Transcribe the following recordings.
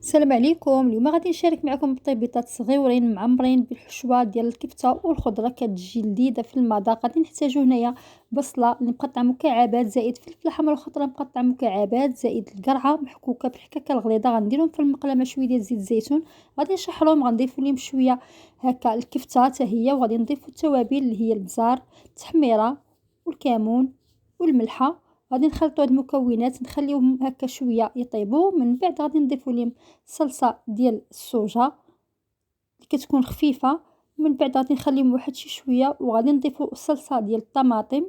السلام عليكم. اليوم غادي نشارك معكم بطيبيطات صغيورين معمرين بالحشوه ديال الكفته والخضره، كتجي لذيذه في المذاق. غادي نحتاجو هنايا بصله اللي مقطعه مكعبات، زائد فلفل حمر وخضره مقطعه مكعبات، زائد القرعه محكوكه بالحكاكه الغليظه. غنديرهم في المقله مع شويه ديال زيت الزيتون، غادي نشحرهم، غنضيفو ليهم شويه هكا الكفته حتى هي، وغادي نضيفو التوابل اللي هي البزار، التحميره والكمون والملحه. غادي نخلطو هاد المكونات نخليوهم هكا شويه يطيبوا. من بعد غادي نضيفو ليهم صلصه ديال الصوجه اللي كتكون خفيفه. من بعد غادي نخليهم واحد شي شويه، وغادي نضيفو الصلصه ديال الطماطم،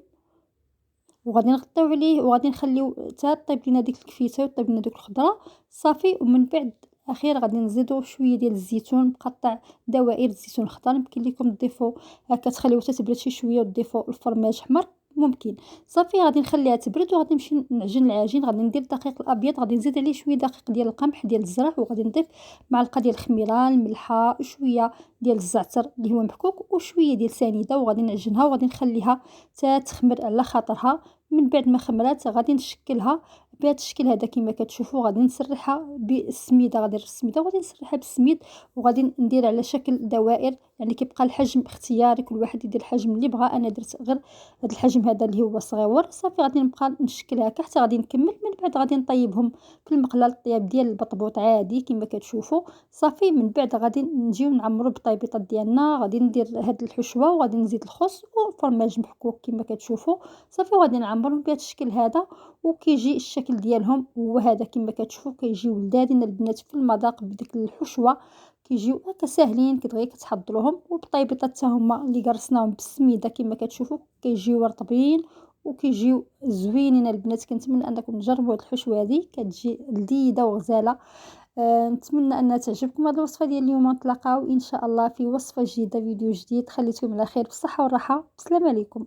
وغادي نغطيو عليه، وغادي نخليو حتى طيب لينا ديك الكفيته وطيب لينا دوك الخضره صافي. ومن بعد اخير غادي نزيدو شويه ديال الزيتون مقطع دوائر الزيتون الخضر. يمكن لكم تضيفوا هكا تخليوها تتبرد شي شويه وتضيفوا الفرماج حمر، ممكن. صافي غادي نخليها تبرد وغادي نمشي نعجن العجين. غادي ندير الدقيق الابيض، غادي نزيد عليه شويه دقيق ديال القمح ديال الزرع، وغادي نضيف معلقه ديال الخميره، الملحه، وشويه ديال الزعتر اللي هو محكوك، وشويه ديال سنيده، وغادي نعجنها وغادي نخليها تخمر على خاطرها. من بعد ما خمرات غادي نشكلها بهذا الشكل هذا كما كتشوفوا. غادي نسرحها بالسميده، غادي نرش السميده وغادي نسرحها بالسميد، وغادي ندير على شكل دوائر. يعني كيبقى الحجم اختياري، كل واحد يدير الحجم اللي بغا. انا درت غير هذا الحجم هذا اللي هو صغيور. صافي غادي نبقى نشكل هكا حتى غادي نكمل. من بعد غادي نطيبهم في المقله الطياب ديال البطبوط عادي كما كتشوفوا. صافي من بعد غادي نجيو نعمرو بالطيبيطات ديالنا. غادي ندير هاد الحشوه وغادي نزيد الخس وفرماج محكوك كما كتشوفوا. صافي وغادي نعمرهم بهذا الشكل هذا، وكيجي الشكل ديالهم هو هذا كما كتشوفوا. كيجيو لذاذين البنات في المذاق بديك الحشوه، كيجيو هكا ساهلين كدغيا كتحضروهم. والبطيبيطات حتى هما اللي قرصناهم بالسميده كما كتشوفوا كيجيو رطبين وكيجيو زوينين البنات. كنتمنى انكم تجربوا هاد الحشوه هذه، كتجي لذيذه وغزاله. نتمنى انها تعجبكم هذه الوصفه ديال اليوم. نتلاقاو ان شاء الله في وصفه جديده، فيديو جديد. خليتكم على خير، بالصحه والراحه، والسلام عليكم.